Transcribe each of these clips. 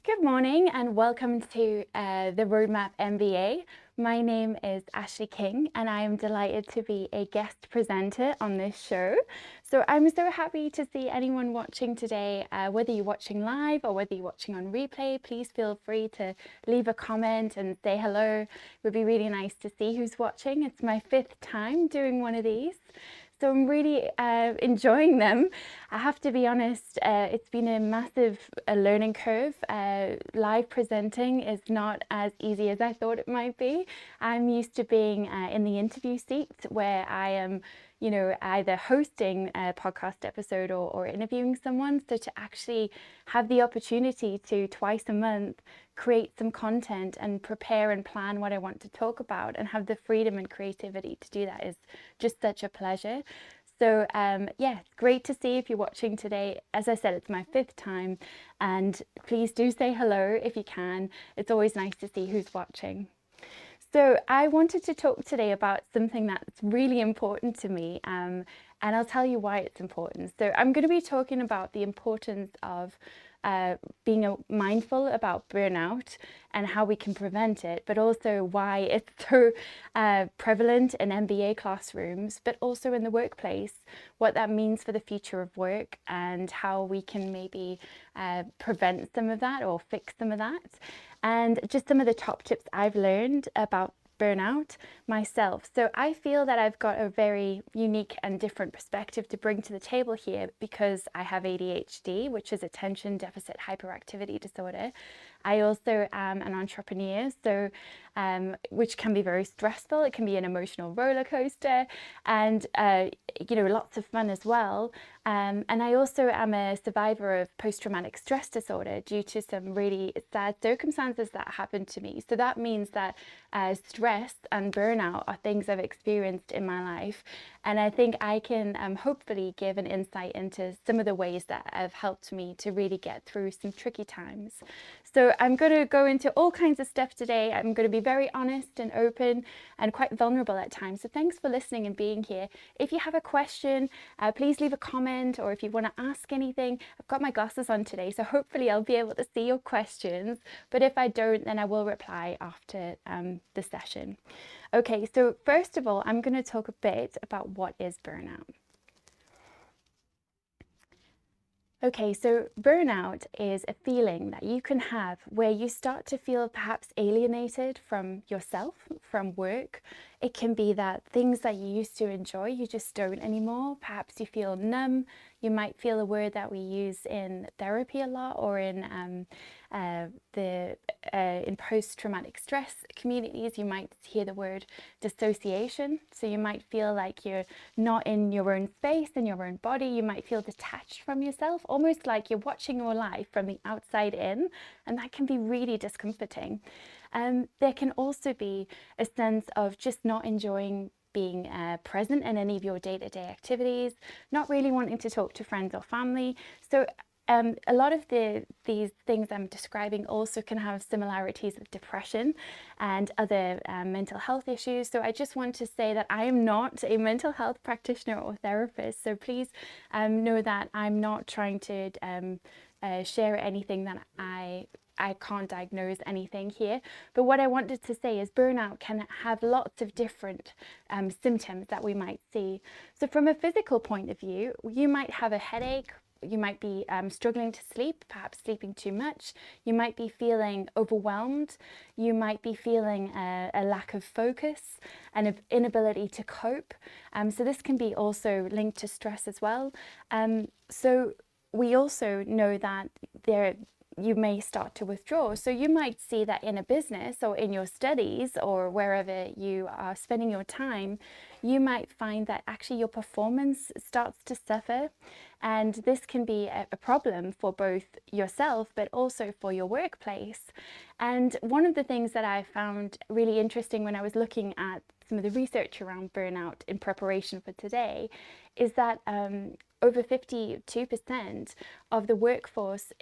Good morning and welcome to the Roadmap MBA. My name is Ashleigh King and I am delighted to be a guest presenter on this show. So I'm so happy to see anyone watching today, whether you're watching live or whether you're watching on replay. Please feel free to leave a comment and say hello. It would be really nice to see who's watching. It's my 5th time doing one of these. So I'm really enjoying them. I have to be honest, it's been a massive learning curve. Live presenting is not as easy as I thought it might be. I'm used to being in the interview seat where I am, either hosting a podcast episode or interviewing someone. So to actually have the opportunity to twice a month create some content and prepare and plan what I want to talk about and have the freedom and creativity to do that is just such a pleasure. So yeah, it's great to see if you're watching today. As I said, it's my 5th time, and please do say hello if you can. It's always nice to see who's watching. So I wanted to talk today about something that's really important to me, and I'll tell you why it's important. So I'm going to be talking about the importance of being mindful about burnout and how we can prevent it, but also why it's so prevalent in MBA classrooms, but also in the workplace, what that means for the future of work and how we can maybe prevent some of that or fix some of that. And just some of the top tips I've learned about burnout myself. So I feel that I've got a very unique and different perspective to bring to the table here because I have ADHD, which is attention deficit hyperactivity disorder. I also am an entrepreneur, so which can be very stressful. It can be an emotional roller coaster and lots of fun as well. And I also am a survivor of post-traumatic stress disorder due to some really sad circumstances that happened to me. So that means that stress and burnout are things I've experienced in my life. And I think I can hopefully give an insight into some of the ways that have helped me to really get through some tricky times. So I'm going to go into all kinds of stuff today. I'm going to be very honest and open and quite vulnerable at times. So thanks for listening and being here. If you have a question, please leave a comment, or if you want to ask anything, I've got my glasses on today, so hopefully I'll be able to see your questions. But if I don't, then I will reply after the session. Okay, so first of all, I'm going to talk a bit about what is burnout. Okay, so burnout is a feeling that you can have where you start to feel perhaps alienated from yourself, from work. It can be that things that you used to enjoy, you just don't anymore. Perhaps you feel numb. You might feel a word that we use in therapy a lot, or in post-traumatic stress communities, you might hear the word dissociation. So you might feel like you're not in your own space, in your own body. You might feel detached from yourself, almost like you're watching your life from the outside in, and that can be really discomforting. There can also be a sense of just not enjoying being present in any of your day-to-day activities, not really wanting to talk to friends or family. So a lot of these things I'm describing also can have similarities with depression and other mental health issues. So I just want to say that I am not a mental health practitioner or therapist. So please know that I'm not trying to share anything that I can't diagnose anything here. But what I wanted to say is burnout can have lots of different symptoms that we might see. So from a physical point of view, you might have a headache. You might be struggling to sleep, perhaps sleeping too much. You might be feeling overwhelmed. You might be feeling a lack of focus and an inability to cope. So this can be also linked to stress as well. So we also know that you may start to withdraw. So you might see that in a business or in your studies or wherever you are spending your time, you might find that actually your performance starts to suffer. And this can be a problem for both yourself, but also for your workplace. And one of the things that I found really interesting when I was looking at some of the research around burnout in preparation for today is that over 52% of the workforce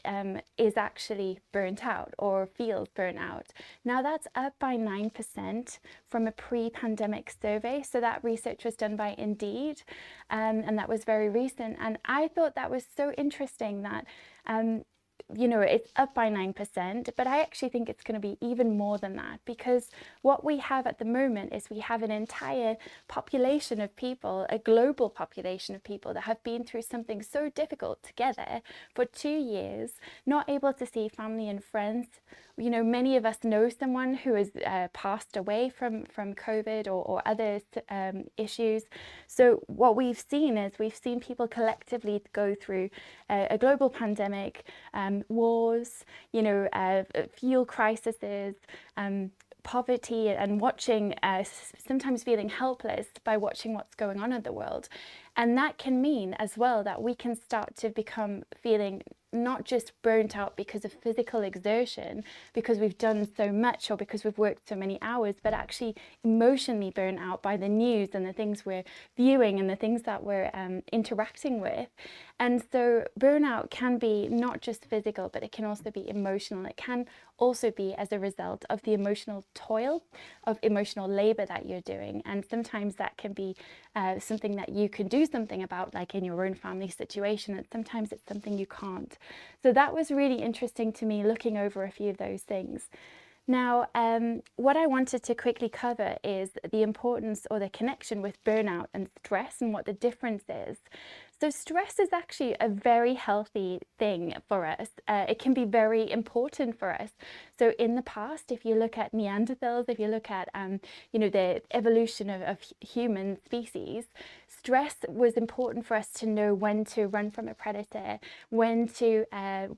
is actually burnt out or feels burnout. Now that's up by 9% from a pre-pandemic survey. So that research was done by Indeed, and that was very recent. And I thought that was so interesting that it's up by 9%, but I actually think it's going to be even more than that, because what we have at the moment is we have an entire population of people, a global population of people that have been through something so difficult together for 2 years, not able to see family and friends. Many of us know someone who has passed away from COVID or other issues. So what we've seen is people collectively go through a global pandemic, wars, fuel crises, poverty, and watching, sometimes feeling helpless by watching what's going on in the world. And that can mean as well that we can start to become feeling not just burnt out because of physical exertion, because we've done so much or because we've worked so many hours, but actually emotionally burnt out by the news and the things we're viewing and the things that we're interacting with. And so burnout can be not just physical, but it can also be emotional. It can also be as a result of the emotional toil, of emotional labor that you're doing. And sometimes that can be something that you can do something about, like in your own family situation, and sometimes it's something you can't. So that was really interesting to me, looking over a few of those things. Now, what I wanted to quickly cover is the importance or the connection with burnout and stress and what the difference is. So stress is actually a very healthy thing for us. It can be very important for us. So in the past, if you look at Neanderthals, if you look at the evolution of human species, stress was important for us to know when to run from a predator, when to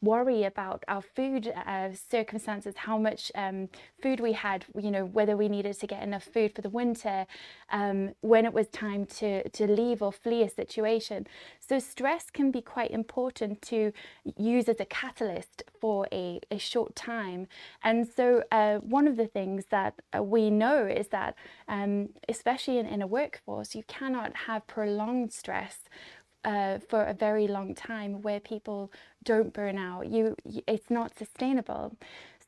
worry about our food circumstances, how much food we had, whether we needed to get enough food for the winter, when it was time to leave or flee a situation. So stress can be quite important to use as a catalyst for a short time. And so one of the things that we know is that, especially in a workforce, you cannot have prolonged stress for a very long time where people don't burn out. It's not sustainable.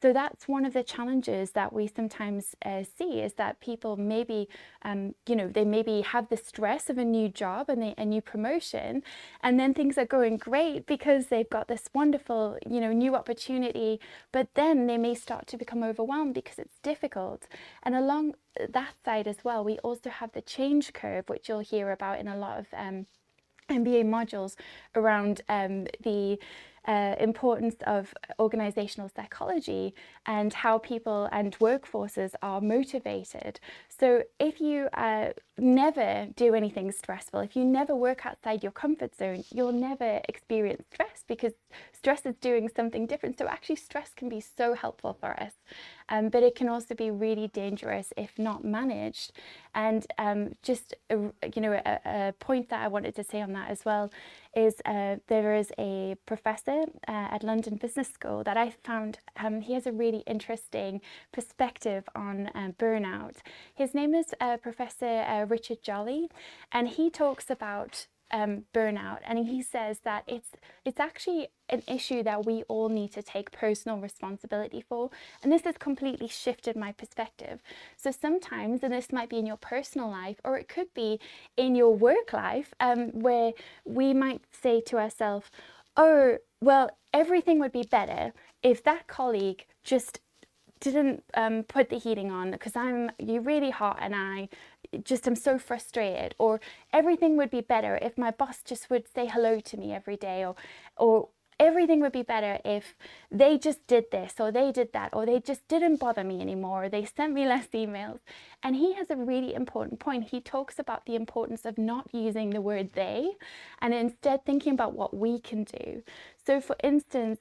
So that's one of the challenges that we sometimes see, is that people maybe, they maybe have the stress of a new job and a new promotion, and then things are going great because they've got this wonderful, new opportunity, but then they may start to become overwhelmed because it's difficult. And along that side as well, we also have the change curve, which you'll hear about in a lot of MBA modules around the importance of organizational psychology and how people and workforces are motivated. So if you never do anything stressful, if you never work outside your comfort zone, you'll never experience stress, because stress is doing something different. So actually stress can be so helpful for us, but it can also be really dangerous if not managed. And just a point that I wanted to say on that as well is there is a professor at London Business School that I found, he has a really interesting perspective on burnout. His name is Professor Richard Jolly, and he talks about burnout, and he says that it's actually an issue that we all need to take personal responsibility for, and this has completely shifted my perspective. So sometimes, and this might be in your personal life, or it could be in your work life, where we might say to ourselves, oh well, everything would be better if that colleague just didn't put the heating on, because you're really hot and I'm so frustrated. Or everything would be better if my boss just would say hello to me every day, or everything would be better if they just did this or they did that, or they just didn't bother me anymore, or they sent me less emails. And he has a really important point. He talks about the importance of not using the word they, and instead thinking about what we can do. So for instance,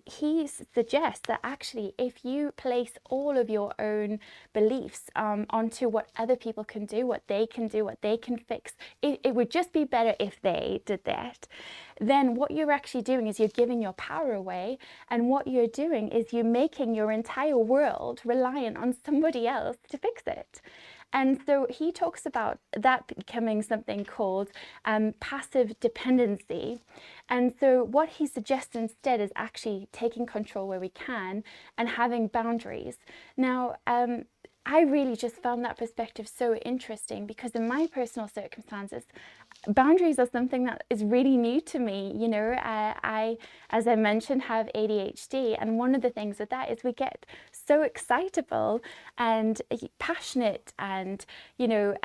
he suggests that actually if you place all of your own beliefs onto what other people can do, what they can do, what they can fix, it would just be better if they did that, then what you're actually doing is you're giving your power away, and what you're doing is you're making your entire world reliant on somebody else to fix it. And so he talks about that becoming something called passive dependency. And so what he suggests instead is actually taking control where we can and having boundaries. Now, I really just found that perspective so interesting, because in my personal circumstances, boundaries are something that is really new to me. You know, I, as I mentioned, have ADHD, and one of the things with that is we get so excitable and passionate, and you know,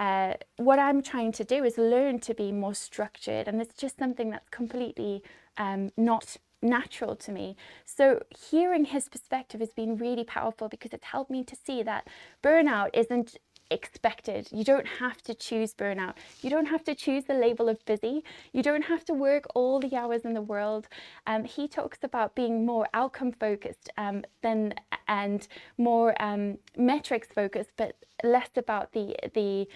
what I'm trying to do is learn to be more structured, and it's just something that's completely not natural to me. So hearing his perspective has been really powerful, because it's helped me to see that burnout isn't expected. You don't have to choose burnout. You don't have to choose the label of busy. You don't have to work all the hours in the world. He talks about being more outcome focused than and more metrics focused, but less about the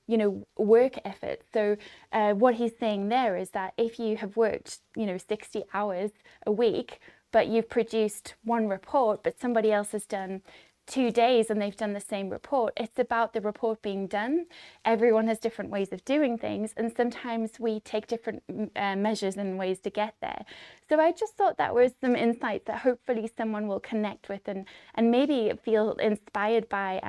you know, work effort. So what he's saying there is that if you have worked, you know, 60 hours a week, but you've produced one report, but somebody else has done 2 days and they've done the same report, it's about the report being done. Everyone has different ways of doing things, and sometimes we take different measures and ways to get there. So I just thought that was some insights that hopefully someone will connect with, and maybe feel inspired by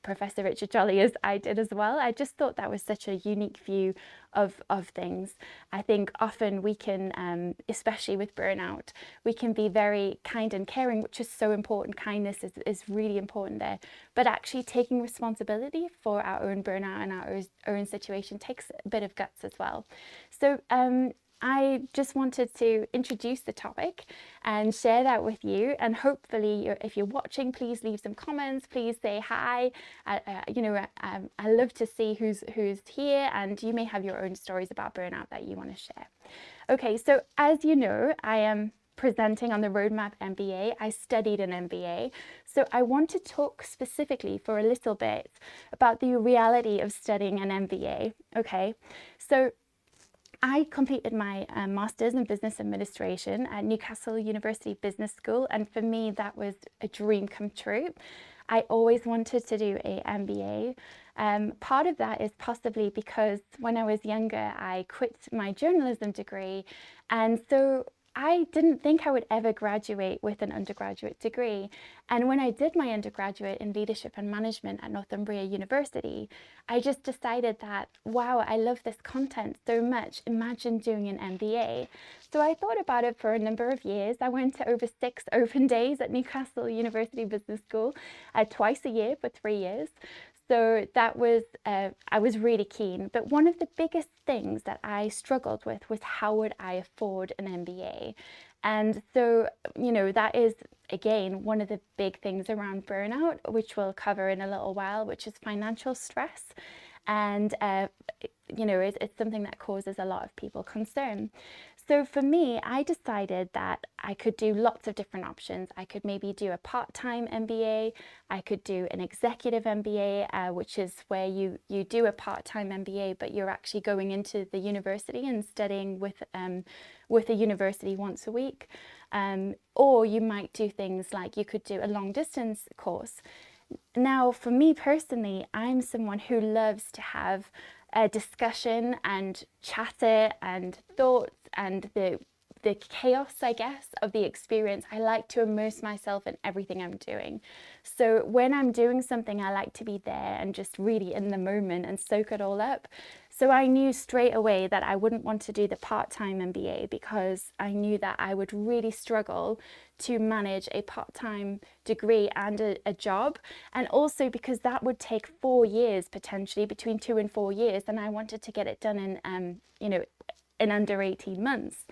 Professor Richard Jolly, as I did as well. I just thought that was such a unique view of things. I think often we can, especially with burnout, we can be very kind and caring, which is so important. Kindness is really important there. But actually taking responsibility for our own burnout and our own situation takes a bit of guts as well. So I just wanted to introduce the topic and share that with you, and hopefully if you're watching, please leave some comments, please say hi. You know, I love to see who's here, and you may have your own stories about burnout that you want to share. Okay, so as you know, I am presenting on the Roadmap MBA. I studied an MBA, so I want to talk specifically for a little bit about the reality of studying an MBA. Okay, so I completed my Master's in Business Administration at Newcastle University Business School, and for me that was a dream come true. I always wanted to do a MBA. Part of that is possibly because when I was younger I quit my journalism degree, and so I didn't think I would ever graduate with an undergraduate degree. And when I did my undergraduate in leadership and management at Northumbria University, I just decided that, wow, I love this content so much. Imagine doing an MBA. So I thought about it for a number of years. I went to over 6 open days at Newcastle University Business School twice a year for 3 years. So that was, I was really keen. But one of the biggest things that I struggled with was how would I afford an MBA? And so, you know, that is, again, one of the big things around burnout, which we'll cover in a little while, which is financial stress. And, you know, it's something that causes a lot of people concern. So for me, I decided that I could do lots of different options. I could maybe do a part-time MBA. I could do an executive MBA, which is where you do a part-time MBA, but you're actually going into the university and studying with a university once a week. Or you might do things like you could do a long-distance course. Now, for me personally, I'm someone who loves to have a discussion and chatter and thoughts and the chaos, I guess, of the experience. I like to immerse myself in everything I'm doing. So when I'm doing something, I like to be there and just really in the moment and soak it all up. So I knew straight away that I wouldn't want to do the part-time MBA, because I knew that I would really struggle to manage a part-time degree and a job, and also because that would take 4 years, potentially between 2 and 4 years, and I wanted to get it done in you know, in under 18 months.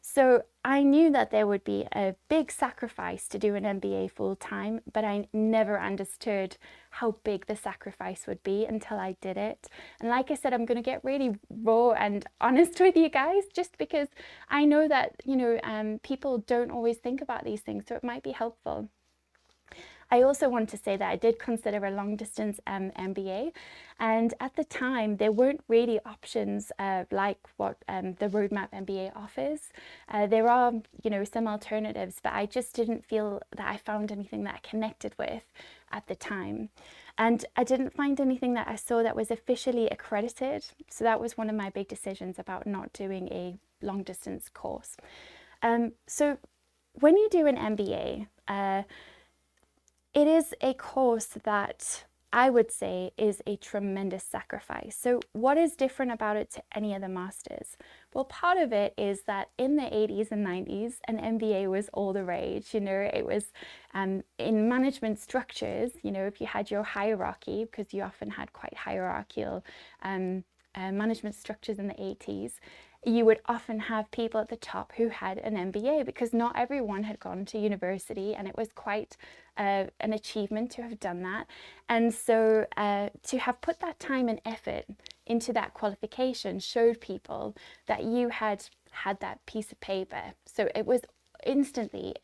So I knew that there would be a big sacrifice to do an MBA full time, but I never understood how big the sacrifice would be until I did it. And like I said, I'm going to get really raw and honest with you guys, just because I know that, you know, people don't always think about these things, so it might be helpful. I also want to say that I did consider a long distance MBA, and at the time there weren't really options like what the Roadmap MBA offers. There are, you know, some alternatives, but I just didn't feel that I found anything that I connected with at the time. And I didn't find anything that I saw that was officially accredited. So that was one of my big decisions about not doing a long distance course. So when you do an MBA, it is a course that I would say is a tremendous sacrifice. So what is different about it to any other masters? Well, part of it is that in the 80s and 90s, an MBA was all the rage. It was in management structures, if you had your hierarchy, because you often had quite hierarchical management structures in the 80s, you would often have people at the top who had an MBA, because not everyone had gone to university, and it was quite an achievement to have done that. And so to have put that time and effort into that qualification showed people that you had that piece of paper. So it was instantly,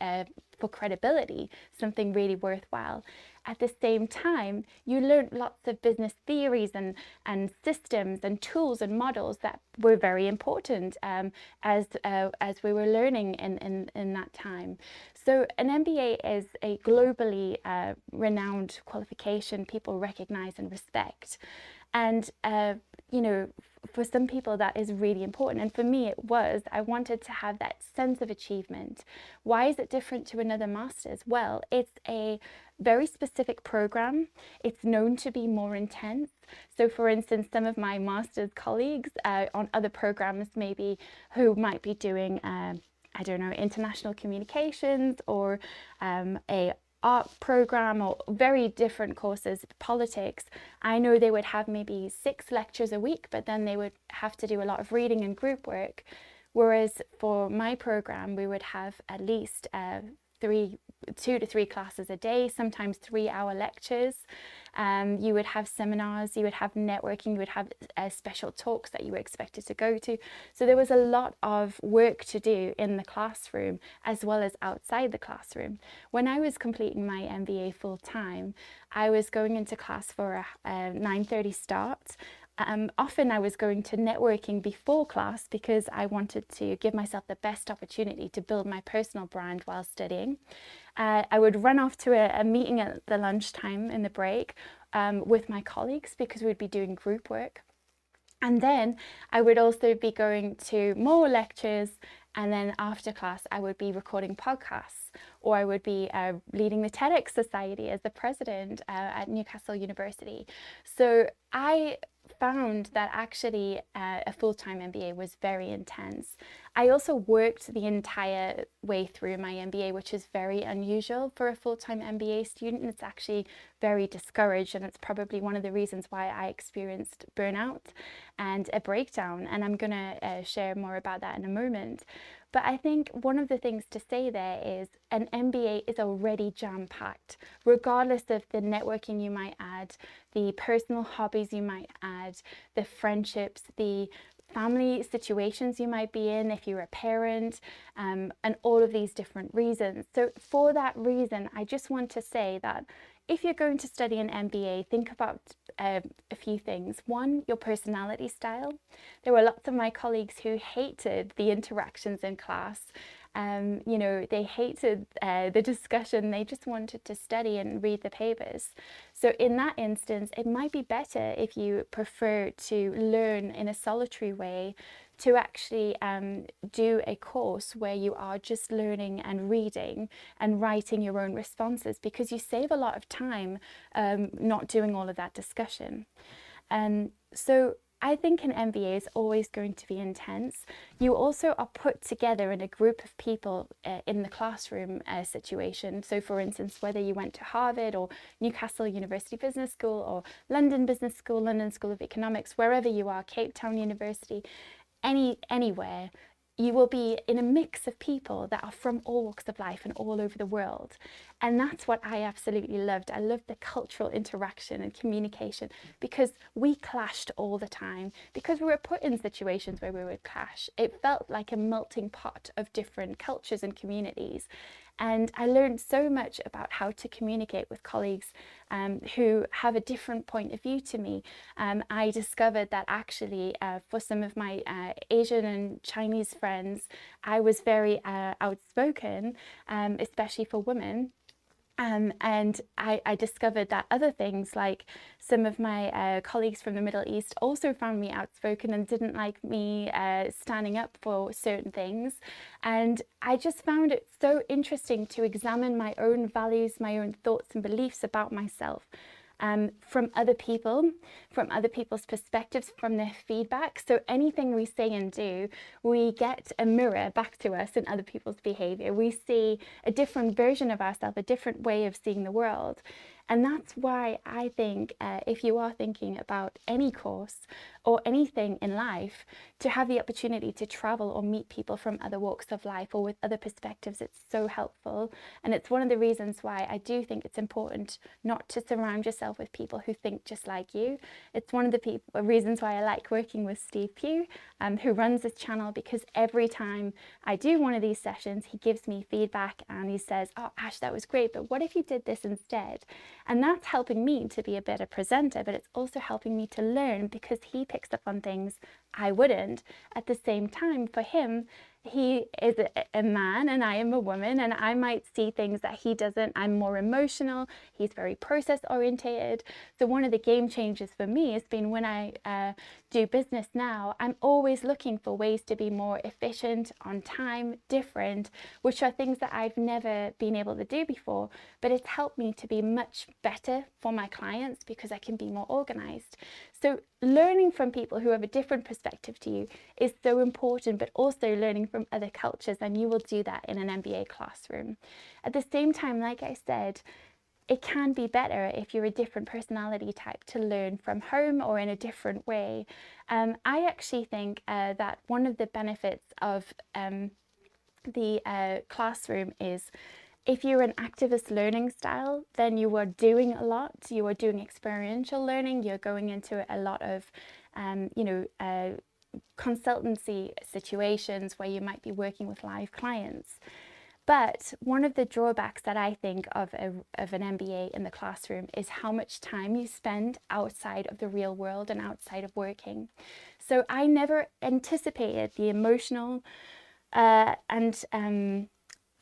for credibility, something really worthwhile. At the same time, you learned lots of business theories and systems and tools and models that were very important as we were learning in that time. So an MBA is a globally renowned qualification people recognize and respect. And for some people that is really important, and for me it was. I wanted to have that sense of achievement. Why is it different to another master's? Well, it's a very specific program. It's known to be more intense. So for instance, some of my master's colleagues on other programs maybe, who might be doing I don't know, international communications, or a art program, or very different courses, politics, I know they would have maybe 6 lectures a week, but then they would have to do a lot of reading and group work. Whereas for my program, we would have at least 2 to 3 classes a day, sometimes 3-hour lectures. You would have seminars, you would have networking, you would have special talks that you were expected to go to. So there was a lot of work to do in the classroom as well as outside the classroom. When I was completing my MBA full time, I was going into class for a 9:30 start. Often I was going to networking before class because I wanted to give myself the best opportunity to build my personal brand while studying. I would run off to a meeting at the lunchtime in the break with my colleagues, because we'd be doing group work. And then I would also be going to more lectures, and then after class I would be recording podcasts, or I would be leading the TEDx Society as the president at Newcastle University. So I found that actually a full-time MBA was very intense. I also worked the entire way through my MBA, which is very unusual for a full-time MBA student. It's actually very discouraged, and it's probably one of the reasons why I experienced burnout and a breakdown, and I'm gonna share more about that in a moment. But I think one of the things to say there is an MBA is already jam-packed, regardless of the networking you might add, the personal hobbies you might add, the friendships, the family situations you might be in if you're a parent, and all of these different reasons. So for that reason, I just want to say that if you're going to study an MBA, think about a few things. One, your personality style. There were lots of my colleagues who hated the interactions in class. They hated the discussion. They just wanted to study and read the papers. So in that instance, it might be better, if you prefer to learn in a solitary way, to actually do a course where you are just learning and reading and writing your own responses, because you save a lot of time not doing all of that discussion. So I think an MBA is always going to be intense. You also are put together in a group of people in the classroom situation. So for instance, whether you went to Harvard or Newcastle University Business School or London Business School, London School of Economics, wherever you are, Cape Town University, anywhere, you will be in a mix of people that are from all walks of life and all over the world. And that's what I absolutely loved. I loved the cultural interaction and communication, because we clashed all the time, because we were put in situations where we would clash. It felt like a melting pot of different cultures and communities. And I learned so much about how to communicate with colleagues who have a different point of view to me. I discovered that actually for some of my Asian and Chinese friends, I was very outspoken, especially for women. And I discovered that other things, like some of my colleagues from the Middle East also found me outspoken and didn't like me standing up for certain things. And I just found it so interesting to examine my own values, my own thoughts and beliefs about myself. from other people, from other people's perspectives, from their feedback. So anything we say and do, we get a mirror back to us in other people's behavior. We see a different version of ourselves, a different way of seeing the world. And that's why I think if you are thinking about any course or anything in life, to have the opportunity to travel or meet people from other walks of life or with other perspectives, it's so helpful. And it's one of the reasons why I do think it's important not to surround yourself with people who think just like you. It's one of the reasons why I like working with Steve Pugh, who runs this channel, because every time I do one of these sessions, he gives me feedback and he says, oh, Ash, that was great, but what if you did this instead? And that's helping me to be a better presenter, but it's also helping me to learn because he picks up on things I wouldn't. At the same time, for him, he is a man and I am a woman, and I might see things that he doesn't. I'm more emotional. He's very process orientated. So one of the game changers for me has been when I do business now, I'm always looking for ways to be more efficient, on time, different, which are things that I've never been able to do before. But it's helped me to be much better for my clients because I can be more organized. So learning from people who have a different perspective to you is so important, but also learning from other cultures, and you will do that in an MBA classroom. At the same time, like I said, it can be better if you're a different personality type to learn from home or in a different way. I actually think that one of the benefits of the classroom is, if you're an activist learning style, then you are doing a lot. You are doing experiential learning. You're going into a lot of, consultancy situations where you might be working with live clients. But one of the drawbacks that I think of an MBA in the classroom is how much time you spend outside of the real world and outside of working. So I never anticipated the emotional and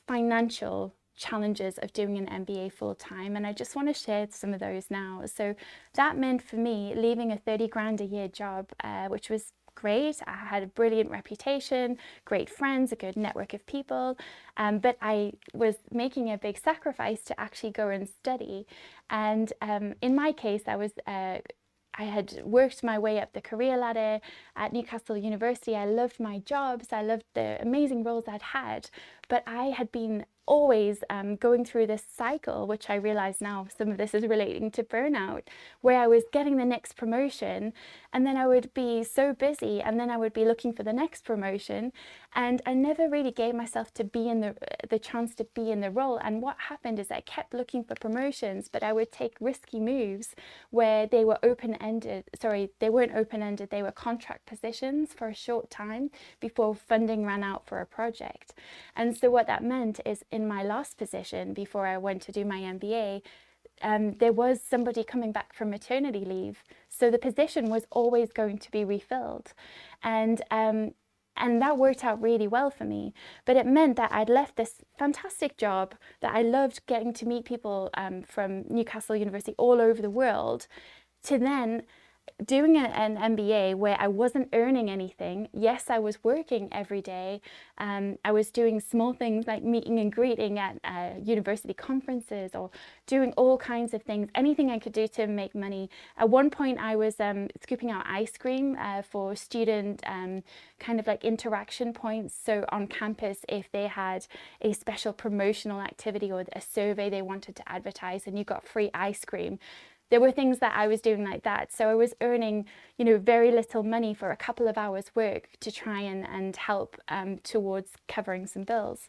financial challenges of doing an MBA full time, and I just want to share some of those now. So that meant for me leaving a 30 grand a year job, which was great. I had a brilliant reputation, great friends, a good network of people, but I was making a big sacrifice to actually go and study. And in my case, I had worked my way up the career ladder at Newcastle University. I loved my jobs. I loved the amazing roles I'd had, but I had been always going through this cycle, which I realize now some of this is relating to burnout, where I was getting the next promotion and then I would be so busy and then I would be looking for the next promotion, and I never really gave myself to be in the chance to be in the role. And what happened is I kept looking for promotions, but I would take risky moves where they were they weren't open-ended, they were contract positions for a short time before funding ran out for a project. And so what that meant is, in my last position before I went to do my MBA, there was somebody coming back from maternity leave, so the position was always going to be refilled, and that worked out really well for me. But it meant that I'd left this fantastic job that I loved, getting to meet people from Newcastle University all over the world, to then doing an MBA where I wasn't earning anything. Yes, I was working every day. I was doing small things like meeting and greeting at university conferences, or doing all kinds of things, anything I could do to make money. At one point I was scooping out ice cream for student kind of like interaction points. So on campus, if they had a special promotional activity or a survey they wanted to advertise and you got free ice cream, there were things that I was doing like that. So I was earning, very little money for a couple of hours work to try and help towards covering some bills.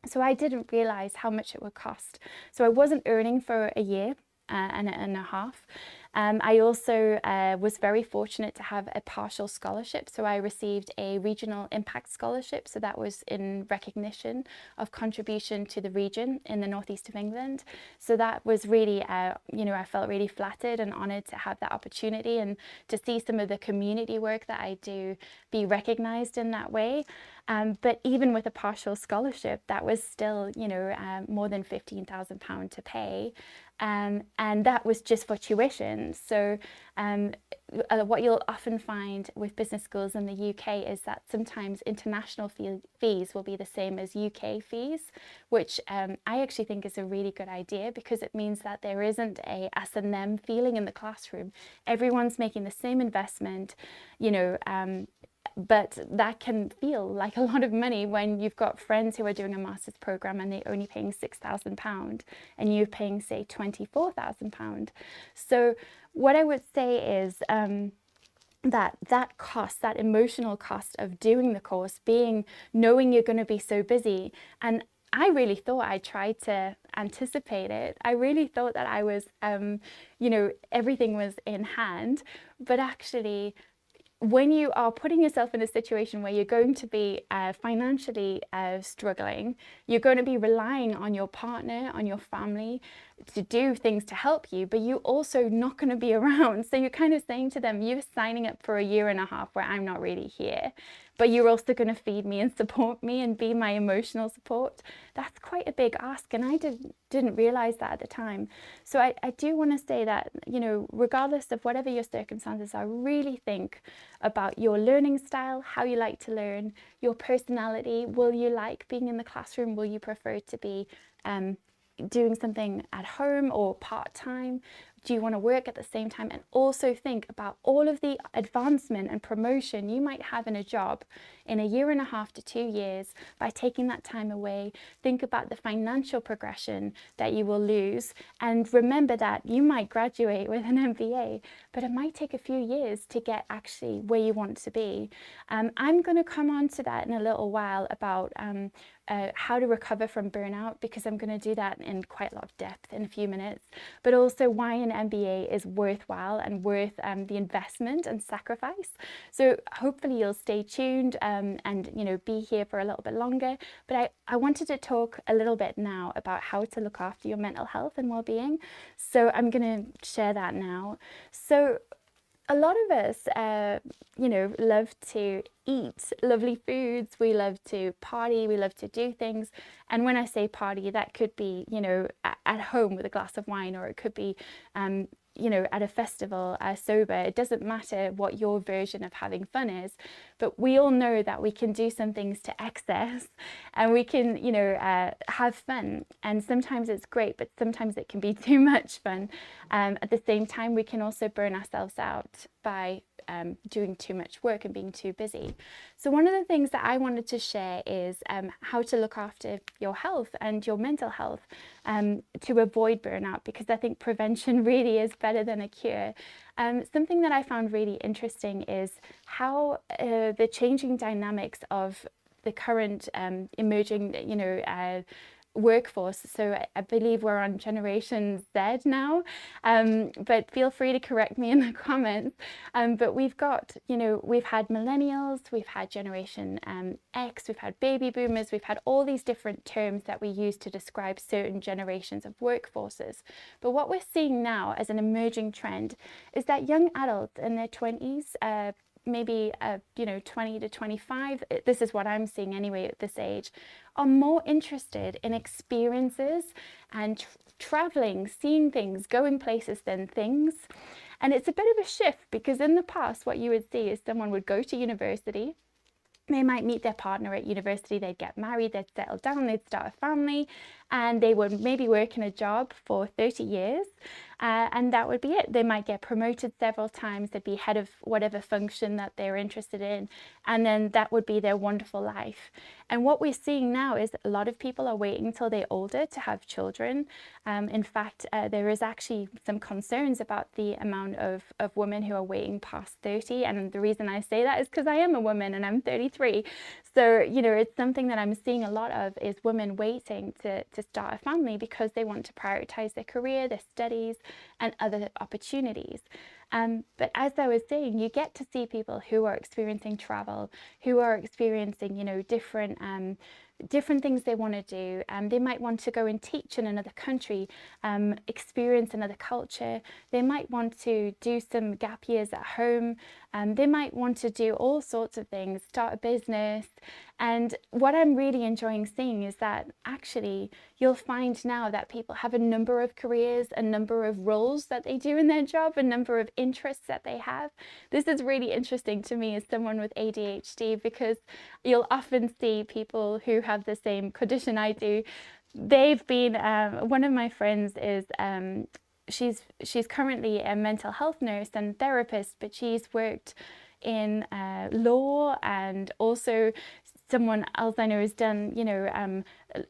So I didn't realize how much it would cost. So I wasn't earning for a year and a half. I also was very fortunate to have a partial scholarship. So I received a regional impact scholarship. So that was in recognition of contribution to the region in the northeast of England. So that was really, I felt really flattered and honoured to have that opportunity and to see some of the community work that I do be recognised in that way. But even with a partial scholarship, that was still, more than £15,000 to pay. And that was just for tuition. fun. So what you'll often find with business schools in the UK is that sometimes international fees will be the same as UK fees, which I actually think is a really good idea, because it means that there isn't a us and them feeling in the classroom. Everyone's making the same investment, but that can feel like a lot of money when you've got friends who are doing a master's program and they're only paying £6,000 and you're paying, say, £24,000. So what I would say is that cost, that emotional cost of doing the course, knowing you're going to be so busy. And I really thought I tried to anticipate it. I really thought that I was, everything was in hand, but actually, when you are putting yourself in a situation where you're going to be financially struggling, you're going to be relying on your partner, on your family to do things to help you, but you're also not going to be around. So you're kind of saying to them, you're signing up for a year and a half where I'm not really here, but you're also going to feed me and support me and be my emotional support. That's quite a big ask, and I didn't realize that at the time. So I do want to say that, regardless of whatever your circumstances are, really think about your learning style, how you like to learn, your personality. Will you like being in the classroom? Will you prefer to be doing something at home or part-time? Do you want to work at the same time? And also think about all of the advancement and promotion you might have in a job in a year and a half to 2 years by taking that time away. Think about the financial progression that you will lose. And remember that you might graduate with an MBA, but it might take a few years to get actually where you want to be. I'm going to come on to that in a little while about how to recover from burnout, because I'm going to do that in quite a lot of depth in a few minutes, but also why an MBA is worthwhile and worth the investment and sacrifice. So hopefully you'll stay tuned and be here for a little bit longer. But I wanted to talk a little bit now about how to look after your mental health and well-being. So I'm going to share that now. So a lot of us, love to eat lovely foods. We love to party. We love to do things. And when I say party, that could be, at home with a glass of wine, or it could be, at a festival, sober. It doesn't matter what your version of having fun is, but we all know that we can do some things to excess, and we can, have fun. And sometimes it's great, but sometimes it can be too much fun. At the same time, we can also burn ourselves out by doing too much work and being too busy. So one of the things that I wanted to share is how to look after your health and your mental health to avoid burnout, because I think prevention really is better than a cure. Something that I found really interesting is how the changing dynamics of the current emerging, workforce. So I believe we're on generation Z now, but feel free to correct me in the comments. But we've got, we've had millennials, we've had generation X, we've had baby boomers, we've had all these different terms that we use to describe certain generations of workforces. But what we're seeing now as an emerging trend is that young adults in their 20s, maybe 20 to 25, this is what I'm seeing anyway at this age, are more interested in experiences and traveling, seeing things, going places than things. And it's a bit of a shift, because in the past what you would see is someone would go to university, they might meet their partner at university, they'd get married, they'd settle down, they'd start a family, and they would maybe work in a job for 30 years. And that would be it. They might get promoted several times. They'd be head of whatever function that they're interested in. And then that would be their wonderful life. And what we're seeing now is a lot of people are waiting until they're older to have children. In fact, there is actually some concerns about the amount of women who are waiting past 30. And the reason I say that is because I am a woman and I'm 33. So, it's something that I'm seeing a lot of, is women waiting to start a family because they want to prioritize their career, their studies, and other opportunities. But as I was saying, you get to see people who are experiencing travel, who are experiencing, different different things they want to do. They might want to go and teach in another country, experience another culture. They might want to do some gap years at home. They might want to do all sorts of things, start a business. And what I'm really enjoying seeing is that actually you'll find now that people have a number of careers, a number of roles that they do in their job, a number of interests that they have. This is really interesting to me as someone with ADHD, because you'll often see people who have the same condition I do. They've been, one of my friends is, she's currently a mental health nurse and therapist, but she's worked in law, and also someone else I know has done,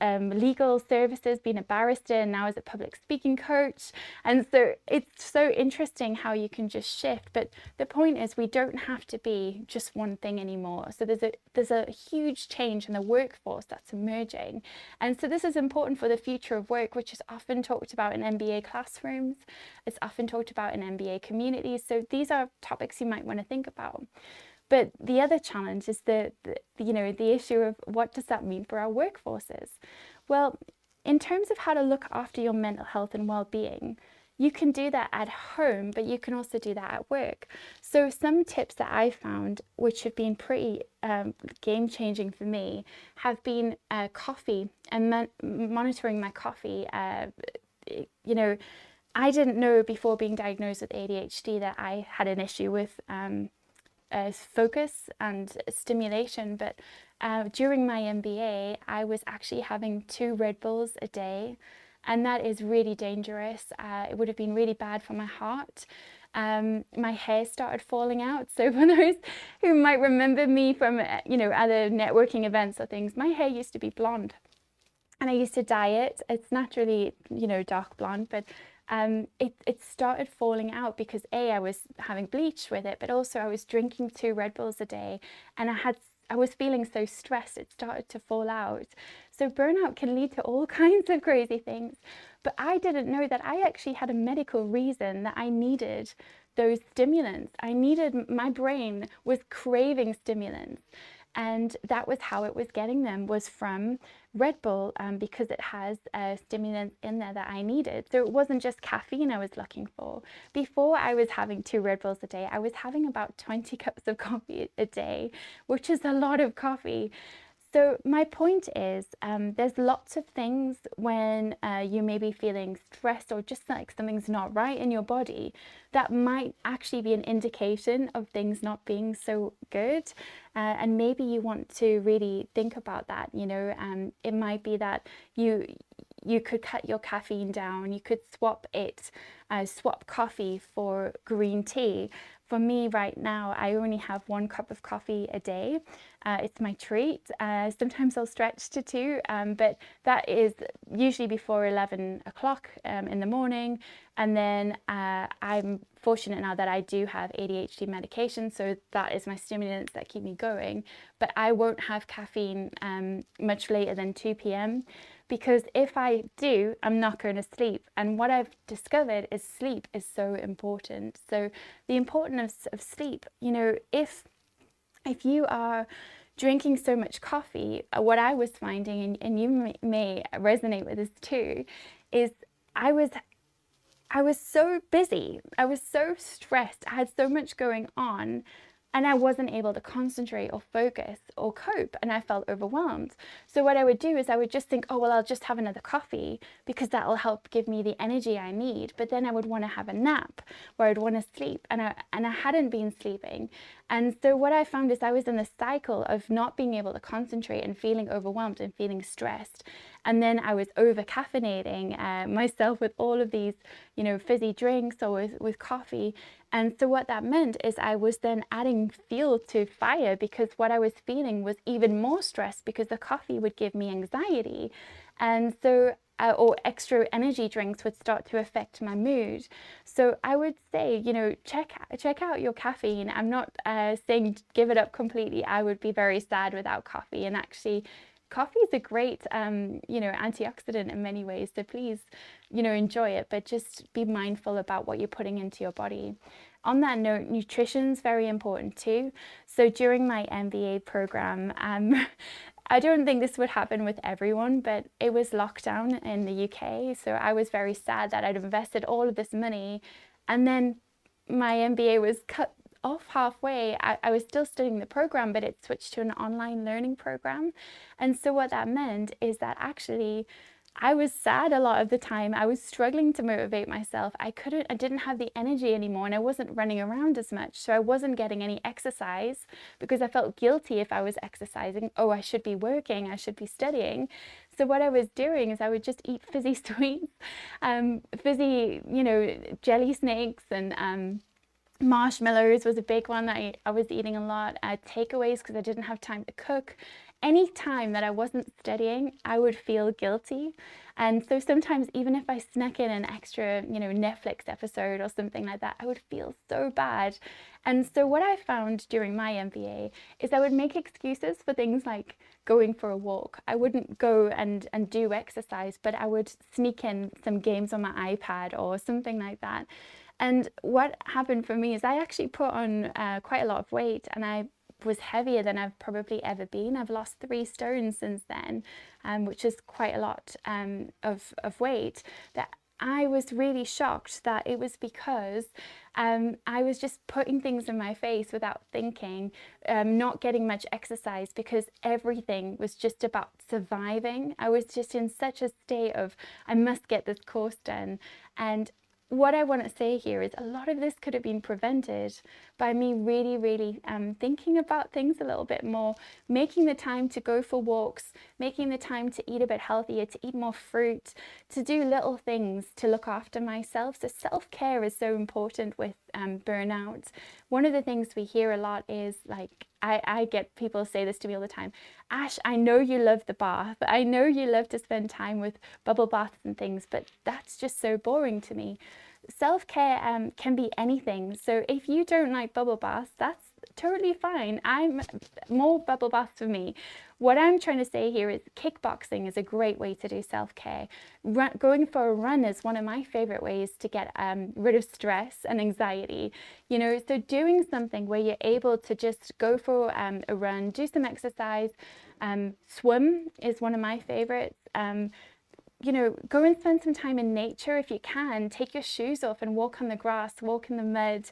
legal services, been a barrister, and now is a public speaking coach. And so it's so interesting how you can just shift. But the point is, we don't have to be just one thing anymore. So there's a huge change in the workforce that's emerging. And so this is important for the future of work, which is often talked about in MBA classrooms. It's often talked about in MBA communities. So these are topics you might want to think about. But the other challenge is the issue of what does that mean for our workforces? Well, in terms of how to look after your mental health and well-being, you can do that at home, but you can also do that at work. So some tips that I found, which have been pretty game-changing for me, have been coffee and monitoring my coffee. I didn't know before being diagnosed with ADHD that I had an issue with focus and stimulation, but during my MBA I was actually having 2 Red Bulls a day, and that is really dangerous. It would have been really bad for my heart. My hair started falling out, so for those who might remember me from other networking events or things, my hair used to be blonde and I used to dye it. It's naturally dark blonde, but it started falling out because I was having bleach with it, but also I was drinking 2 Red Bulls a day, and I was feeling so stressed, it started to fall out. So burnout can lead to all kinds of crazy things, but I didn't know that I actually had a medical reason that I needed those stimulants. My brain was craving stimulants. And that was how it was getting them, was from Red Bull, because it has stimulants in there that I needed. So it wasn't just caffeine I was looking for. Before I was having 2 Red Bulls a day, I was having about 20 cups of coffee a day, which is a lot of coffee. So my point is, there's lots of things when you may be feeling stressed or just like something's not right in your body that might actually be an indication of things not being so good. And maybe you want to really think about that. It might be that you could cut your caffeine down. You could swap coffee for green tea. For me right now, I only have 1 cup of coffee a day. It's my treat. Sometimes I'll stretch to 2, but that is usually before 11 o'clock in the morning. And then I'm fortunate now that I do have ADHD medication, so that is my stimulants that keep me going. But I won't have caffeine much later than 2 p.m. because if I do, I'm not going to sleep. And what I've discovered is sleep is so important. So the importance of sleep, if you are drinking so much coffee, what I was finding, and you may resonate with this too, is I was so busy, I was so stressed, I had so much going on, and I wasn't able to concentrate or focus or cope, and I felt overwhelmed. So what I would do is I would just think, oh, well, I'll just have another coffee because that'll help give me the energy I need. But then I would want to have a nap, or I'd want to sleep, and I hadn't been sleeping. And so what I found is I was in a cycle of not being able to concentrate and feeling overwhelmed and feeling stressed. And then I was over caffeinating myself with all of these, fizzy drinks or with coffee. And so what that meant is I was then adding fuel to fire, because what I was feeling was even more stress because the coffee would give me anxiety. And so or extra energy drinks would start to affect my mood. So I would say, check out your caffeine. I'm not saying give it up completely. I would be very sad without coffee. And actually, coffee is a great, antioxidant in many ways. So please, enjoy it, but just be mindful about what you're putting into your body. On that note, nutrition is very important too. So during my MBA program, I don't think this would happen with everyone, but it was lockdown in the UK. So I was very sad that I'd invested all of this money and then my MBA was cut off halfway. I was still studying the program, but it switched to an online learning program. And so what that meant is that actually I was sad a lot of the time. I was struggling to motivate myself. I didn't have the energy anymore, and I wasn't running around as much. So I wasn't getting any exercise because I felt guilty if I was exercising. Oh, I should be working, I should be studying. So what I was doing is I would just eat fizzy sweets, fizzy, jelly snakes, and marshmallows was a big one that I was eating a lot. Takeaways because I didn't have time to cook. Any time that I wasn't studying, I would feel guilty. And so sometimes even if I snuck in an extra, Netflix episode or something like that, I would feel so bad. And so what I found during my MBA is I would make excuses for things like going for a walk. I wouldn't go and do exercise, but I would sneak in some games on my iPad or something like that. And what happened for me is I actually put on quite a lot of weight, and I was heavier than I've probably ever been. I've lost 3 stones since then, which is quite a lot of weight. That I was really shocked that it was because I was just putting things in my face without thinking, not getting much exercise because everything was just about surviving. I was just in such a state of, I must get this course done. And what I want to say here is a lot of this could have been prevented by me really thinking about things a little bit more, making the time to go for walks, making the time to eat a bit healthier, to eat more fruit, to do little things to look after myself. So self-care is so important with burnout. One of the things we hear a lot is like, I get people say this to me all the time, Ash, I know you love the bath. I know you love to spend time with bubble baths and things, but that's just so boring to me. Self-care can be anything. So if you don't like bubble baths, that's totally fine. I'm more bubble baths for me. What I'm trying to say here is kickboxing is a great way to do self-care. Going for a run is one of my favorite ways to get rid of stress and anxiety. So doing something where you're able to just go for a run, do some exercise, swim is one of my favorites. Go and spend some time in nature if you can. Take your shoes off and walk on the grass, walk in the mud,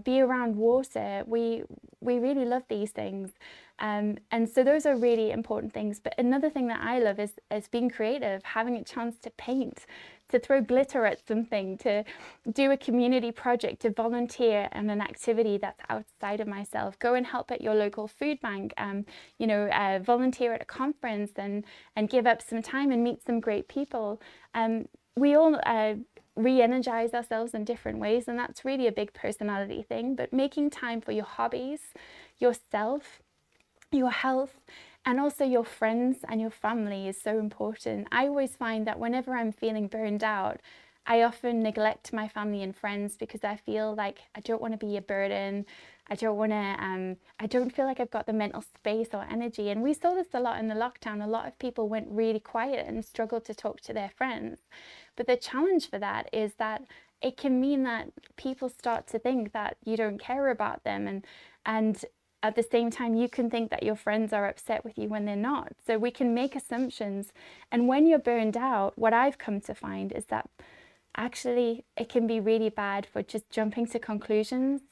be around water. We really love these things. And so those are really important things. But another thing that I love is being creative, having a chance to paint, to throw glitter at something, to do a community project, to volunteer in an activity that's outside of myself. Go and help at your local food bank, volunteer at a conference and give up some time and meet some great people. We all re-energize ourselves in different ways, and that's really a big personality thing. But making time for your hobbies, yourself, your health, and also your friends and your family is so important. I always find that whenever I'm feeling burned out, I often neglect my family and friends because I feel like I don't want to be a burden. I don't feel like I've got the mental space or energy. And we saw this a lot in the lockdown. A lot of people went really quiet and struggled to talk to their friends. But the challenge for that is that it can mean that people start to think that you don't care about them, and at the same time, you can think that your friends are upset with you when they're not. So we can make assumptions. And when you're burned out, what I've come to find is that actually it can be really bad for just jumping to conclusions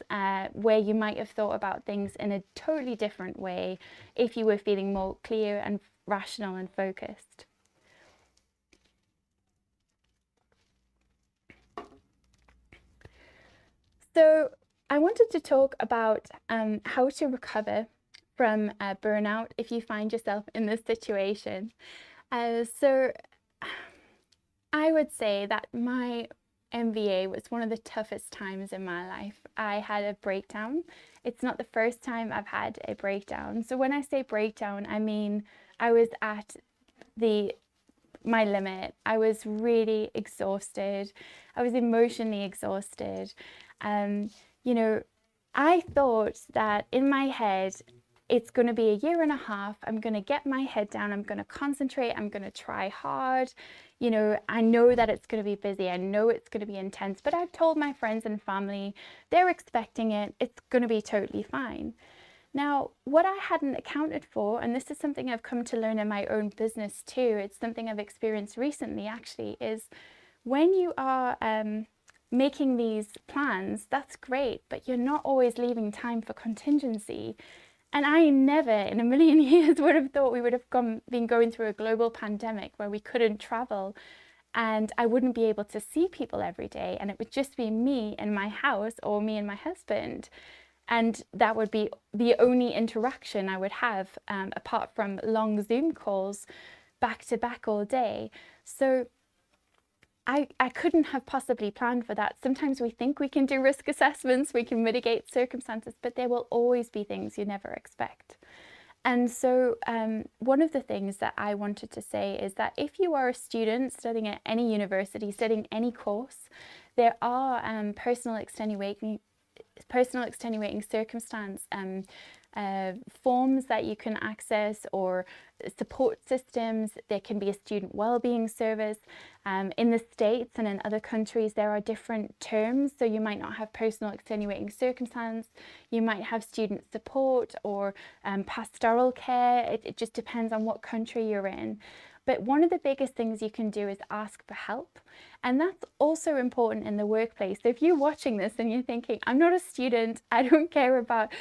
where you might have thought about things in a totally different way if you were feeling more clear and rational and focused. So I wanted to talk about how to recover from burnout if you find yourself in this situation. So I would say that my MBA was one of the toughest times in my life. I had a breakdown. It's not the first time I've had a breakdown. So when I say breakdown, I mean I was at my limit. I was really exhausted. I was emotionally exhausted. I thought that in my head, it's going to be a year and a half. I'm going to get my head down. I'm going to concentrate. I'm going to try hard. I know that it's going to be busy. I know it's going to be intense, but I've told my friends and family, they're expecting it. It's going to be totally fine. Now, what I hadn't accounted for, and this is something I've come to learn in my own business too, it's something I've experienced recently actually, is when you are making these plans, that's great, but you're not always leaving time for contingency. And I never in a million years would have thought we would have been going through a global pandemic where we couldn't travel and I wouldn't be able to see people every day. And it would just be me in my house or me and my husband. And that would be the only interaction I would have, apart from long Zoom calls back to back all day. So I couldn't have possibly planned for that. Sometimes we think we can do risk assessments, we can mitigate circumstances, but there will always be things you never expect. And so one of the things that I wanted to say is that if you are a student studying at any university, studying any course, there are personal extenuating circumstance forms that you can access, or support systems. There can be a student wellbeing service. In the States and in other countries, there are different terms. So you might not have personal extenuating circumstance. You might have student support or pastoral care. It just depends on what country you're in. But one of the biggest things you can do is ask for help. And that's also important in the workplace. So if you're watching this and you're thinking, I'm not a student, I don't care about,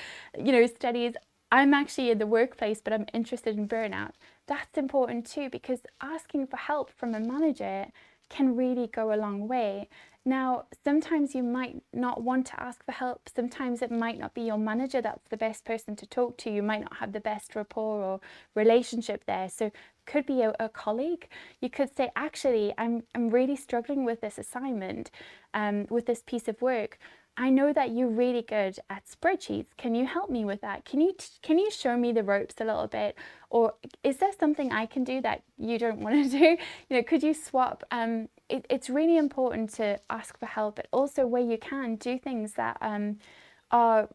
studies, I'm actually in the workplace, but I'm interested in burnout. That's important too, because asking for help from a manager can really go a long way. Now, sometimes you might not want to ask for help. Sometimes it might not be your manager that's the best person to talk to. You might not have the best rapport or relationship there. So it could be a colleague. You could say, actually, I'm really struggling with this assignment, with this piece of work. I know that you're really good at spreadsheets. Can you help me with that? Can you show me the ropes a little bit? Or is there something I can do that you don't want to do? Could you swap? It's really important to ask for help, but also where you can do things that are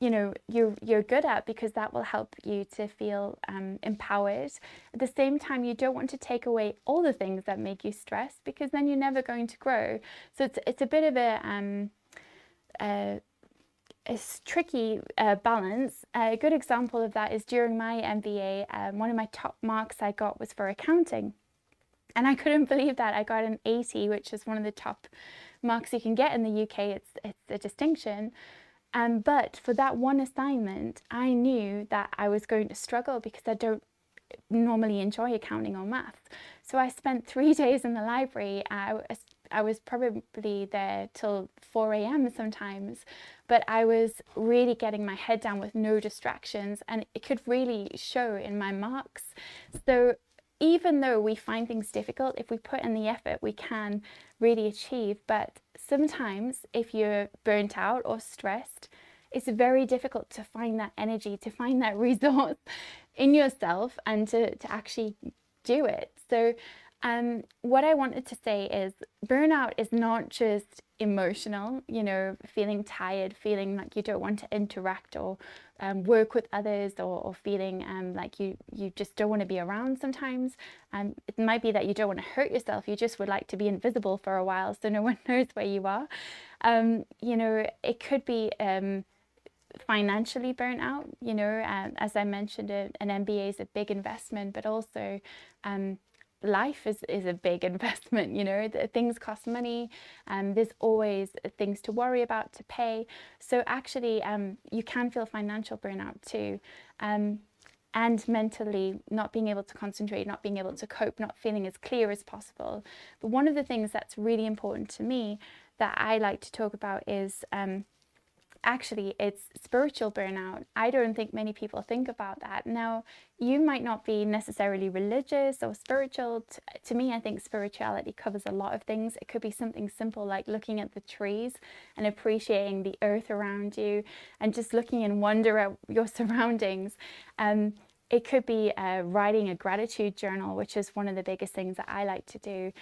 you're good at, because that will help you to feel empowered. At the same time, you don't want to take away all the things that make you stressed, because then you're never going to grow. So it's a bit of a tricky balance. A good example of that is during my MBA, one of my top marks I got was for accounting. And I couldn't believe that. I got an 80, which is one of the top marks you can get in the UK. It's a distinction. But for that one assignment, I knew that I was going to struggle because I don't normally enjoy accounting or maths. So I spent 3 days in the library. I was probably there till 4 a.m. sometimes, but I was really getting my head down with no distractions, and it could really show in my marks. So even though we find things difficult, if we put in the effort, we can really achieve. But sometimes if you're burnt out or stressed, it's very difficult to find that energy, to find that resource in yourself, and to actually do it. So what I wanted to say is burnout is not just emotional, feeling tired, feeling like you don't want to interact or work with others, or feeling like you just don't want to be around sometimes. It might be that you don't want to hurt yourself, you just would like to be invisible for a while so no one knows where you are. It could be financially burnt out, as I mentioned, an MBA is a big investment, but also life is a big investment. Things cost money, there's always things to worry about, to pay. So actually you can feel financial burnout too, and mentally not being able to concentrate, not being able to cope, not feeling as clear as possible. But one of the things that's really important to me that I like to talk about is actually it's spiritual burnout. I don't think many people think about that. Now, you might not be necessarily religious or spiritual. To me, I think spirituality covers a lot of things. It could be something simple like looking at the trees and appreciating the earth around you, and just looking in wonder at your surroundings. It could be writing a gratitude journal, which is one of the biggest things that I like to do.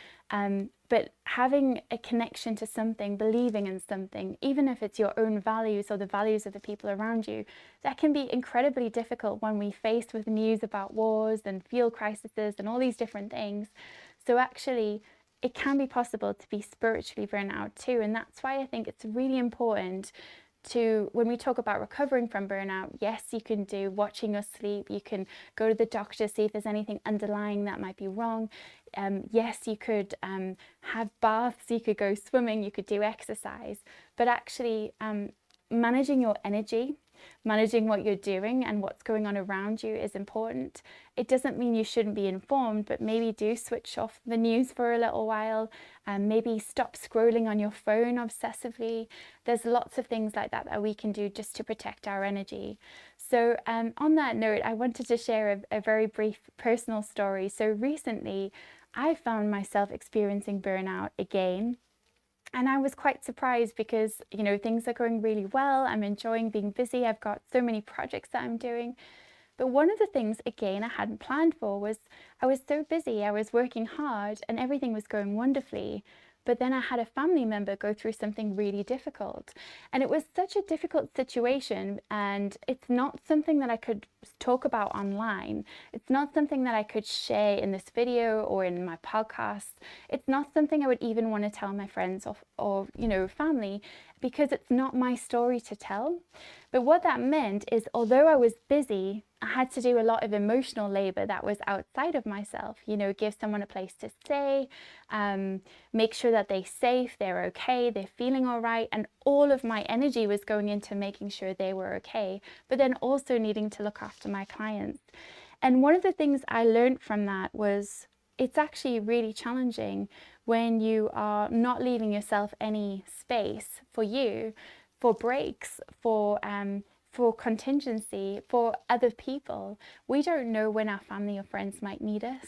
But having a connection to something, believing in something, even if it's your own values or the values of the people around you, that can be incredibly difficult when we faced with news about wars and fuel crises and all these different things. So actually, it can be possible to be spiritually burnt out too. And that's why I think it's really important when we talk about recovering from burnout, yes, you can do watching your sleep, you can go to the doctor, see if there's anything underlying that might be wrong. Yes, you could have baths, you could go swimming, you could do exercise, but actually managing your energy, managing what you're doing and what's going on around you is important. It doesn't mean you shouldn't be informed, but maybe do switch off the news for a little while, and maybe stop scrolling on your phone obsessively. There's lots of things like that that we can do just to protect our energy. So on that note, I wanted to share a very brief personal story. So recently, I found myself experiencing burnout again. And I was quite surprised because, you know, things are going really well. I'm enjoying being busy. I've got so many projects that I'm doing. But one of the things, again, I hadn't planned for was I was so busy. I was working hard and everything was going wonderfully. But then I had a family member go through something really difficult. And it was such a difficult situation. And it's not something that I could talk about online. It's not something that I could share in this video or in my podcast. It's not something I would even want to tell my friends or you know, family, because it's not my story to tell. But what that meant is, although I was busy, I had to do a lot of emotional labor that was outside of myself. You know, give someone a place to stay, make sure that they're safe, they're okay, they're feeling all right. And all of my energy was going into making sure they were okay, but then also needing to look after my clients. And one of the things I learned from that was it's actually really challenging when you are not leaving yourself any space for you, for breaks, for contingency, for other people. We don't know when our family or friends might need us,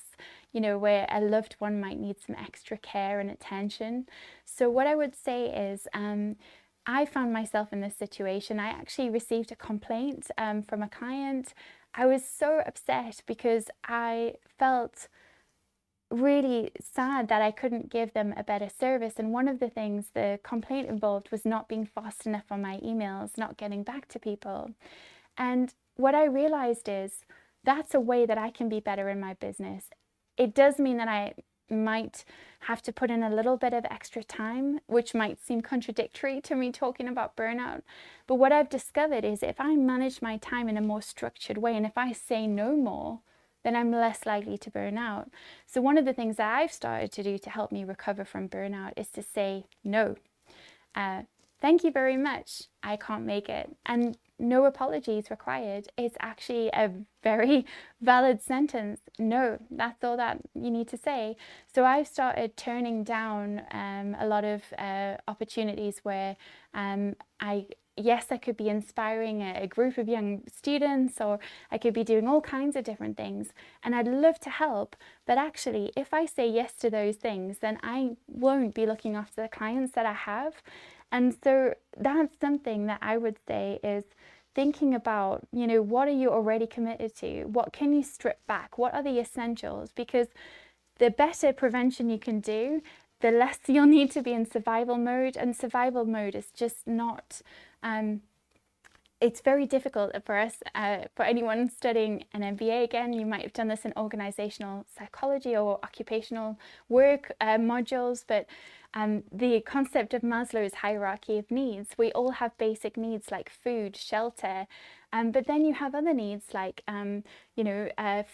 you know, where a loved one might need some extra care and attention. So what I would say is, I found myself in this situation. I actually received a complaint from a client. I was so upset because I felt really sad that I couldn't give them a better service. And one of the things the complaint involved was not being fast enough on my emails, not getting back to people. And what I realized is that's a way that I can be better in my business. It does mean that I might have to put in a little bit of extra time, which might seem contradictory to me talking about burnout. But what I've discovered is if I manage my time in a more structured way, and if I say no more, then I'm less likely to burn out. So one of the things that I've started to do to help me recover from burnout is to say no. Thank you very much, I can't make it. And no apologies required. It's actually a very valid sentence. No, that's all that you need to say. So I've started turning down a lot of opportunities where yes, I could be inspiring a group of young students, or I could be doing all kinds of different things, and I'd love to help. But actually, if I say yes to those things, then I won't be looking after the clients that I have. And so that's something that I would say is thinking about, you know, what are you already committed to? What can you strip back? What are the essentials? Because the better prevention you can do, the less you'll need to be in survival mode. And survival mode is just not, it's very difficult for us, for anyone studying an MBA. Again, you might have done this in organizational psychology or occupational work modules, but the concept of Maslow's hierarchy of needs, we all have basic needs like food, shelter, but then you have other needs like,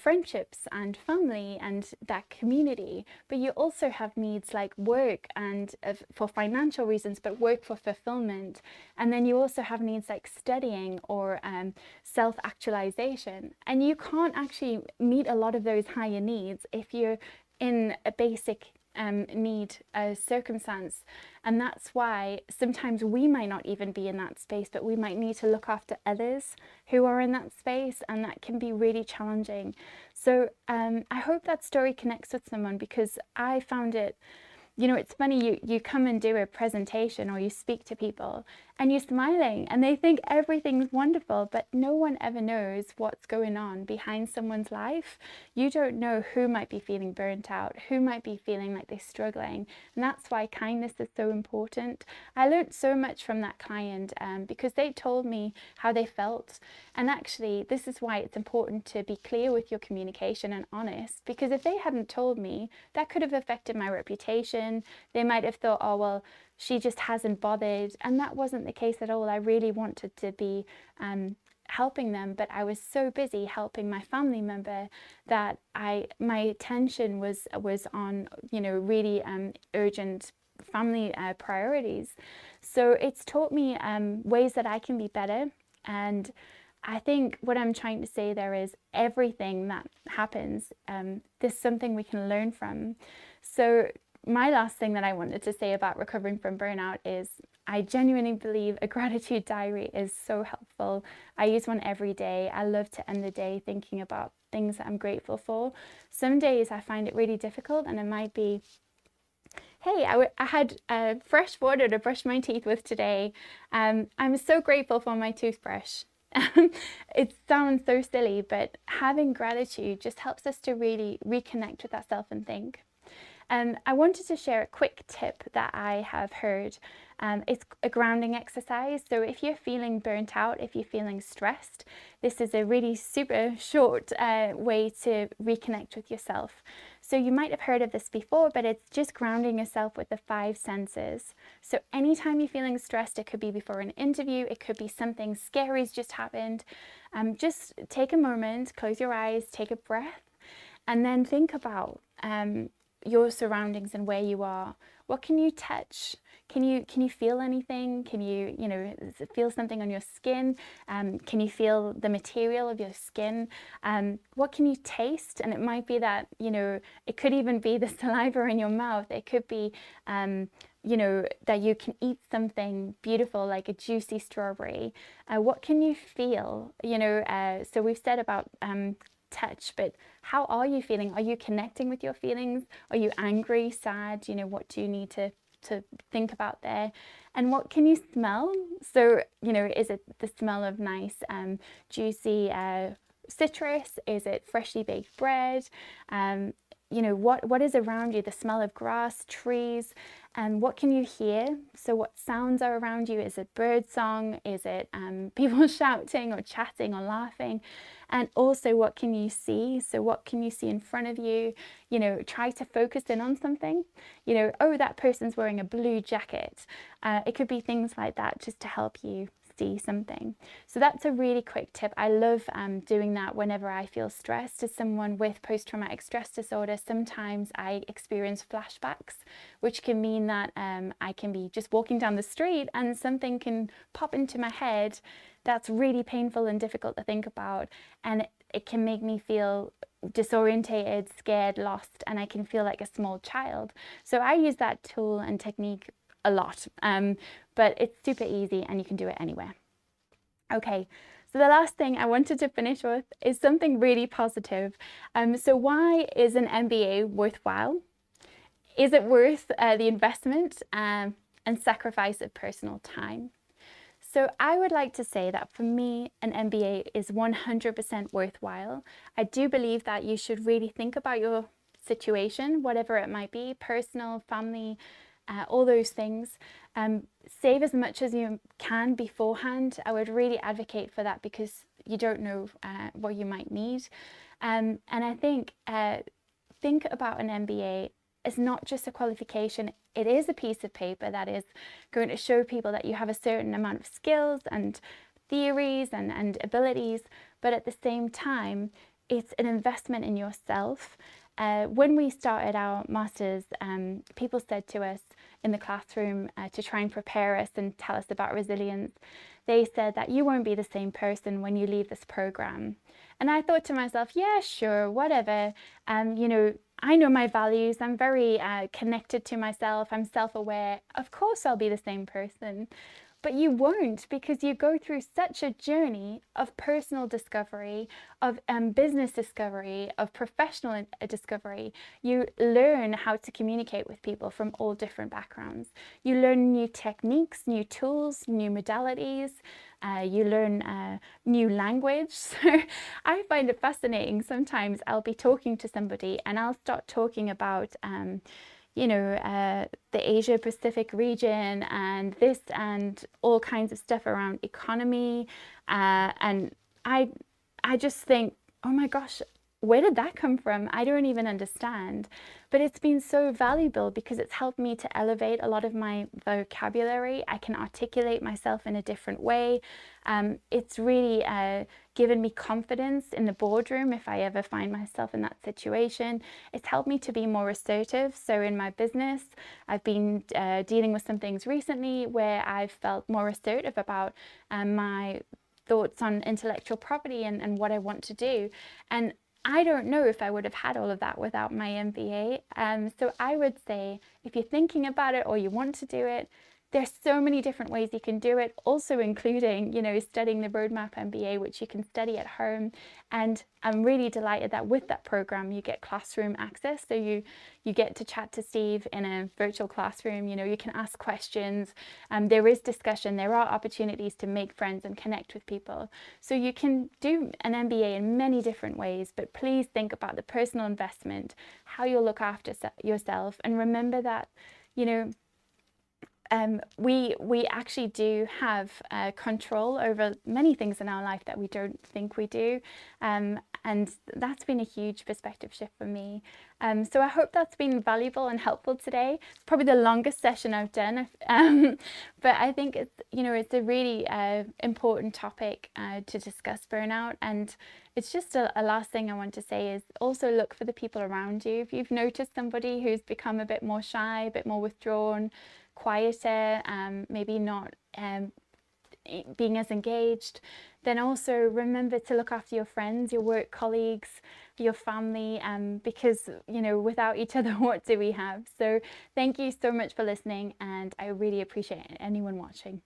friendships and family and that community. But you also have needs like work and for financial reasons, but work for fulfillment. And then you also have needs like studying or self-actualization. And you can't actually meet a lot of those higher needs if you're in a basic need circumstance. And that's why sometimes we might not even be in that space, but we might need to look after others who are in that space, and that can be really challenging. So I hope that story connects with someone, because I found it, you know, it's funny, you come and do a presentation or you speak to people and you're smiling and they think everything's wonderful, but no one ever knows what's going on behind someone's life. You don't know who might be feeling burnt out, who might be feeling like they're struggling. And that's why kindness is so important. I learned so much from that client because they told me how they felt. And actually, this is why it's important to be clear with your communication and honest, because if they hadn't told me, that could have affected my reputation. They might have thought, oh, well, she just hasn't bothered. And that wasn't the case at all. I really wanted to be helping them, but I was so busy helping my family member that my attention was on, you know, really urgent family priorities. So it's taught me ways that I can be better. And I think what I'm trying to say there is everything that happens, there's something we can learn from. So my last thing that I wanted to say about recovering from burnout is I genuinely believe a gratitude diary is so helpful. I use one every day. I love to end the day thinking about things that I'm grateful for. Some days I find it really difficult, and it might be, hey, I had fresh water to brush my teeth with today. I'm so grateful for my toothbrush. It sounds so silly, but having gratitude just helps us to really reconnect with ourselves and think. I wanted to share a quick tip that I have heard. It's a grounding exercise. So if you're feeling burnt out, if you're feeling stressed, this is a really super short way to reconnect with yourself. So you might have heard of this before, but it's just grounding yourself with the 5 senses. So anytime you're feeling stressed, it could be before an interview, it could be something scary's just happened. Just take a moment, close your eyes, take a breath, and then think about your surroundings and where you are. What can you touch? Can you feel anything? Can you feel something on your skin? Can you feel the material of your skin? What can you taste? And it might be that, it could even be the saliva in your mouth. It could be, that you can eat something beautiful like a juicy strawberry. What can you feel? So we've said about touch, but how are you feeling? Are you connecting with your feelings? Are you angry, sad? What do you need to think about there? And what can you smell? So, is it the smell of nice, juicy citrus? Is it freshly baked bread? What is around you? The smell of grass, trees, and what can you hear? So what sounds are around you? Is it bird song? Is it people shouting or chatting or laughing? And also, what can you see? So what can you see in front of you? Try to focus in on something. Oh, that person's wearing a blue jacket. It could be things like that, just to help you see something. So that's a really quick tip. I love doing that whenever I feel stressed. As someone with post-traumatic stress disorder, sometimes I experience flashbacks, which can mean that I can be just walking down the street and something can pop into my head that's really painful and difficult to think about, and it can make me feel disorientated, scared, lost, and I can feel like a small child. So I use that tool and technique a lot, but it's super easy and you can do it anywhere. Okay, so the last thing I wanted to finish with is something really positive. So why is an MBA worthwhile? Is it worth the investment and sacrifice of personal time? So I would like to say that for me, an MBA is 100% worthwhile. I do believe that you should really think about your situation, whatever it might be, personal, family, all those things. Save as much as you can beforehand. I would really advocate for that because you don't know what you might need. And I think about an MBA as not just a qualification. It is a piece of paper that is going to show people that you have a certain amount of skills and theories and abilities, but at the same time, it's an investment in yourself. When we started our masters, people said to us in the classroom to try and prepare us and tell us about resilience, they said that you won't be the same person when you leave this program. And I thought to myself, yeah, sure, whatever. I know my values. I'm very connected to myself. I'm self-aware. Of course, I'll be the same person. But you won't, because you go through such a journey of personal discovery, of business discovery, of professional discovery. You learn how to communicate with people from all different backgrounds. You learn new techniques, new tools, new modalities. You learn new language. So I find it fascinating. Sometimes I'll be talking to somebody and I'll start talking about the Asia Pacific region and this and all kinds of stuff around economy. And I just think, oh my gosh, where did that come from? I don't even understand. But it's been so valuable because it's helped me to elevate a lot of my vocabulary. I can articulate myself in a different way. It's really given me confidence in the boardroom if I ever find myself in that situation. It's helped me to be more assertive. So in my business, I've been dealing with some things recently where I've felt more assertive about my thoughts on intellectual property and what I want to do. And I don't know if I would have had all of that without my MBA. So I would say if you're thinking about it or you want to do it, there's so many different ways you can do it, also including, studying the Roadmap MBA, which you can study at home. And I'm really delighted that with that program, you get classroom access. So you get to chat to Steve in a virtual classroom. You can ask questions. There is discussion. There are opportunities to make friends and connect with people. So you can do an MBA in many different ways, but please think about the personal investment, how you'll look after yourself, and remember that, we actually do have control over many things in our life that we don't think we do. And that's been a huge perspective shift for me. So I hope that's been valuable and helpful today. It's probably the longest session I've done, but I think it's a really important topic to discuss burnout. And it's just a last thing I want to say is also look for the people around you. If you've noticed somebody who's become a bit more shy, a bit more withdrawn, quieter, maybe not being as engaged, then also remember to look after your friends, your work colleagues, your family, because without each other, what do we have? So thank you so much for listening, and I really appreciate anyone watching.